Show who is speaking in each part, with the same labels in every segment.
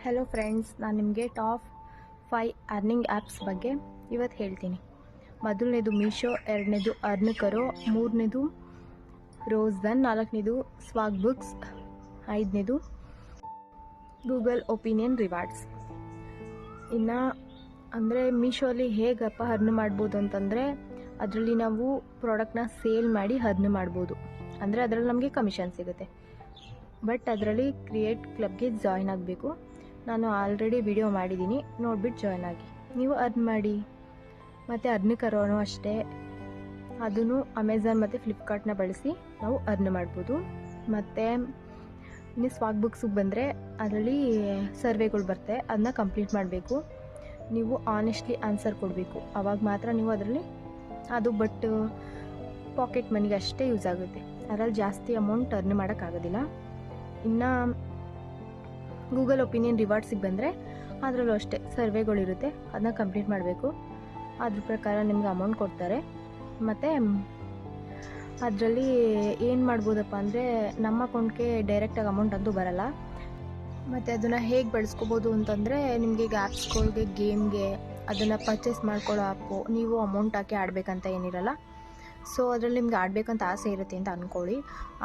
Speaker 1: Hello friends, ನಾನು ನಿಮಗೆ top 5 earning apps ಬಗ್ಗೆ ಇವತ್ತು ಹೇಳ್ತೀನಿ. ಮೊದಲನೇದು ಮೀಶೋ, ಎರಡನೇದು ಅರ್ನ್ಕರೋ, ಮೂರನೇದು ರೋಸ್ದನ್, ನಾಲ್ಕನೇದು ಸ್ವಾಗ್ ಬುಕ್ಸ್, ಐದನೇದು ಗೂಗಲ್ ಒಪಿನಿಯನ್ ರಿವಾರ್ಡ್ಸ್. ಇನ್ನು ಅಂದರೆ ಮೀಶೋಲಿ ಹೇಗಪ್ಪ ಅರ್ನ್ ಮಾಡ್ಬೋದು ಅಂತಂದರೆ, ಅದರಲ್ಲಿ ನಾವು ಪ್ರಾಡಕ್ಟ್ನ ಸೇಲ್ ಮಾಡಿ ಅರ್ನ್ ಮಾಡ್ಬೋದು. ಅಂದರೆ ಅದರಲ್ಲಿ ನಮಗೆ ಕಮಿಷನ್ ಸಿಗುತ್ತೆ. ಬಟ್ ಅದರಲ್ಲಿ ಕ್ರಿಯೇಟ್ ಕ್ಲಬ್ಗೆ ಜಾಯ್ನ್ ಆಗಬೇಕು. ನಾನು ಆಲ್ರೆಡಿ ವಿಡಿಯೋ ಮಾಡಿದ್ದೀನಿ, ನೋಡಿಬಿಟ್ಟು ಜಾಯ್ನ್ ಆಗಿ ನೀವು ಅರ್ನ್ ಮಾಡಿ. ಮತ್ತು ಅರ್ನ್ಕರೋನು ಅಷ್ಟೇ, ಅದನ್ನು ಅಮೆಝಾನ್ ಮತ್ತು ಫ್ಲಿಪ್ಕಾರ್ಟ್ನ ಬಳಸಿ ನಾವು ಅರ್ನ್ ಮಾಡ್ಬೋದು. ಮತ್ತು ಇನ್ನು ಸ್ವಾಗ್ ಬುಕ್ಸಿಗೆ ಬಂದರೆ ಅದರಲ್ಲಿ ಸರ್ವೆಗಳು ಬರುತ್ತೆ, ಅದನ್ನ ಕಂಪ್ಲೀಟ್ ಮಾಡಬೇಕು. ನೀವು ಆನೆಸ್ಟ್ಲಿ ಆನ್ಸರ್ ಕೊಡಬೇಕು, ಆವಾಗ ಮಾತ್ರ ನೀವು ಅದರಲ್ಲಿ ಅದು ಬಟ್ ಪಾಕೆಟ್ ಮನಿಗೆ ಅಷ್ಟೇ ಯೂಸ್ ಆಗುತ್ತೆ. ಅದರಲ್ಲಿ ಜಾಸ್ತಿ ಅಮೌಂಟ್ ಅರ್ನ್ ಮಾಡೋಕ್ಕಾಗೋದಿಲ್ಲ. ಇನ್ನು ಗೂಗಲ್ ಒಪಿನಿಯನ್ ರಿವಾರ್ಡ್ಸಿಗೆ ಬಂದರೆ ಅದರಲ್ಲೂ ಅಷ್ಟೇ ಸರ್ವೆಗಳಿರುತ್ತೆ, ಅದನ್ನ ಕಂಪ್ಲೀಟ್ ಮಾಡಬೇಕು. ಅದ್ರ ಪ್ರಕಾರ ನಿಮ್ಗೆ ಅಮೌಂಟ್ ಕೊಡ್ತಾರೆ. ಮತ್ತು ಅದರಲ್ಲಿ ಏನು ಮಾಡ್ಬೋದಪ್ಪ ಅಂದರೆ, ನಮ್ಮ ಅಕೌಂಟ್ಗೆ ಡೈರೆಕ್ಟಾಗಿ ಅಮೌಂಟ್ ಅಂತೂ ಬರಲ್ಲ. ಮತ್ತು ಅದನ್ನು ಹೇಗೆ ಬಳಸ್ಕೋಬೋದು ಅಂತಂದರೆ, ನಿಮಗೆ ಈಗ ಆ್ಯಪ್ಸ್ಗಳಿಗೆ, ಗೇಮ್ಗೆ ಅದನ್ನು ಪರ್ಚೇಸ್ ಮಾಡ್ಕೊಳ್ಳೋ ಆ್ಯಪು ನೀವು ಅಮೌಂಟ್ ಹಾಕಿ ಆಡಬೇಕಂತ ಏನಿರಲ್ಲ. ಸೊ ಅದರಲ್ಲಿ ನಿಮ್ಗೆ ಆಡಬೇಕಂತ ಆಸೆ ಇರುತ್ತೆ ಅಂತ ಅಂದ್ಕೊಳ್ಳಿ.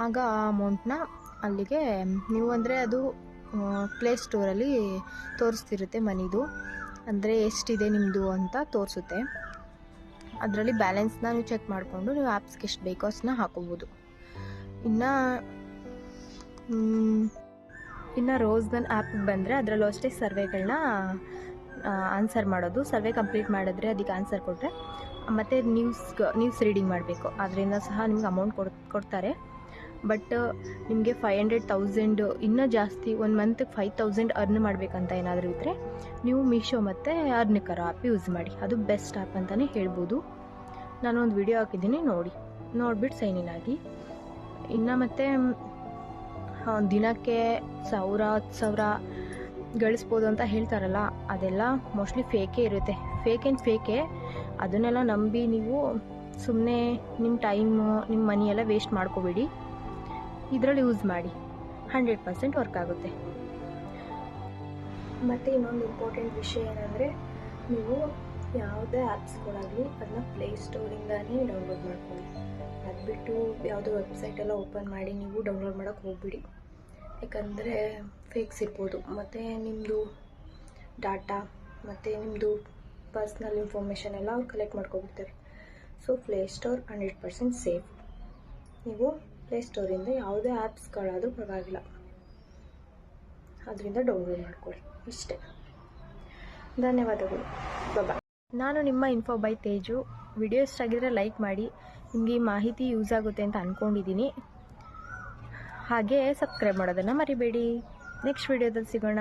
Speaker 1: ಆಗ ಆ ಅಮೌಂಟ್ನ ಅಲ್ಲಿಗೆ ನೀವು ಅಂದರೆ ಅದು ಪ್ಲೇಸ್ಟೋರಲ್ಲಿ ತೋರಿಸ್ತಿರುತ್ತೆ ಮನಿದು, ಅಂದರೆ ಎಷ್ಟಿದೆ ನಿಮ್ಮದು ಅಂತ ತೋರಿಸುತ್ತೆ. ಅದರಲ್ಲಿ ಬ್ಯಾಲೆನ್ಸ್ನ ನೀವು ಚೆಕ್ ಮಾಡಿಕೊಂಡು ನೀವು ಆ್ಯಪ್ಸ್ಗೆ ಎಷ್ಟು ಬೇಕೋ ಅಷ್ಟನ್ನ ಹಾಕೋಬೋದು. ಇನ್ನು ರೋಸ್ದನ್ ಆ್ಯಪ್ಗೆ ಬಂದರೆ ಅದರಲ್ಲೂ ಅಷ್ಟೇ ಸರ್ವೆಗಳನ್ನ ಆನ್ಸರ್ ಮಾಡೋದು. ಸರ್ವೆ ಕಂಪ್ಲೀಟ್ ಮಾಡಿದ್ರೆ ಅದಕ್ಕೆ ಆನ್ಸರ್ ಕೊಟ್ಟರೆ ಮತ್ತು ನ್ಯೂಸ್ ರೀಡಿಂಗ್ ಮಾಡಬೇಕು. ಅದರಿಂದ ಸಹ ನಿಮ್ಗೆ ಅಮೌಂಟ್ ಕೊಡ್ತಾರೆ. ಬಟ್ ನಿಮಗೆ 500,000 ಇನ್ನೂ ಜಾಸ್ತಿ, ಒಂದು ಮಂತ್ಗೆ 5,000 ಅರ್ನ್ ಮಾಡಬೇಕಂತ ಏನಾದರೂ ಇದ್ದರೆ ನೀವು ಮೀಶೋ ಮತ್ತು ಅರ್ನ್ಕರೋ ಆ್ಯಪ್ ಯೂಸ್ ಮಾಡಿ. ಅದು ಬೆಸ್ಟ್ ಆ್ಯಪ್ ಅಂತಲೇ ಹೇಳ್ಬೋದು. ನಾನು ಒಂದು ವಿಡಿಯೋ ಹಾಕಿದ್ದೀನಿ, ನೋಡಿಬಿಟ್ಟು ಸೈನ್ ಇನ್ ಆಗಿ. ಇನ್ನು ಮತ್ತು ದಿನಕ್ಕೆ 1,000-10,000 ಗಳಿಸ್ಬೋದು ಅಂತ ಹೇಳ್ತಾರಲ್ಲ, ಅದೆಲ್ಲ ಮೋಸ್ಟ್ಲಿ ಫೇಕೇ ಇರುತ್ತೆ. ಫೇಕೆ ಅದನ್ನೆಲ್ಲ ನಂಬಿ ನೀವು ಸುಮ್ಮನೆ ನಿಮ್ಮ ಟೈಮು, ನಿಮ್ಮ ಮನಿ ಎಲ್ಲ ವೇಸ್ಟ್ ಮಾಡ್ಕೋಬೇಡಿ. ಇದರಲ್ಲಿ ಯೂಸ್ ಮಾಡಿ, 100% ವರ್ಕ್ ಆಗುತ್ತೆ. ಮತ್ತು ಇನ್ನೊಂದು ಇಂಪಾರ್ಟೆಂಟ್ ವಿಷಯ ಏನಂದರೆ, ನೀವು ಯಾವುದೇ ಆ್ಯಪ್ಸ್ಗಳಾಗಲಿ ಅದನ್ನ ಪ್ಲೇಸ್ಟೋರಿಂದನೇ ಡೌನ್ಲೋಡ್ ಮಾಡ್ಕೊಳ್ಳಿ. ಅದು ಬಿಟ್ಟು ಯಾವುದೋ ವೆಬ್ಸೈಟೆಲ್ಲ ಓಪನ್ ಮಾಡಿ ನೀವು ಡೌನ್ಲೋಡ್ ಮಾಡೋಕ್ಕೆ ಹೋಗ್ಬಿಡಿ. ಯಾಕಂದರೆ ಫೇಕ್ಸ್ ಇರ್ಬೋದು, ಮತ್ತು ನಿಮ್ಮದು ಡಾಟಾ ಮತ್ತು ನಿಮ್ಮದು ಪರ್ಸ್ನಲ್ ಇನ್ಫಾರ್ಮೇಷನ್ ಎಲ್ಲ ಅವ್ರು ಕಲೆಕ್ಟ್ ಮಾಡ್ಕೊಬಿಡ್ತಾರೆ. So Play Store 100% safe. ನೀವು ಪ್ಲೇಸ್ಟೋರಿಂದ ಯಾವುದೇ ಆ್ಯಪ್ಸ್ಗಳಾದರೂ ಪರವಾಗಿಲ್ಲ, ಅದರಿಂದ ಡೌನ್ಲೋಡ್ ಮಾಡ್ಕೊಳ್ಳಿ. ಇಷ್ಟೇ. ಧನ್ಯವಾದಗಳು. ಬಾಯ್. ನಾನು ನಿಮ್ಮ ಇನ್ಫೋ ಬೈ ತೇಜು. ವಿಡಿಯೋ ಇಷ್ಟ ಆಗಿದ್ರೆ ಲೈಕ್ ಮಾಡಿ. ನಿಮಗೆ ಈ ಮಾಹಿತಿ ಯೂಸ್ ಆಗುತ್ತೆ ಅಂತ ಅಂದ್ಕೊಂಡಿದ್ದೀನಿ. ಹಾಗೆ ಸಬ್ಸ್ಕ್ರೈಬ್ ಮಾಡೋದನ್ನು ಮರಿಬೇಡಿ. ನೆಕ್ಸ್ಟ್ ವಿಡಿಯೋದಲ್ಲಿ ಸಿಗೋಣ.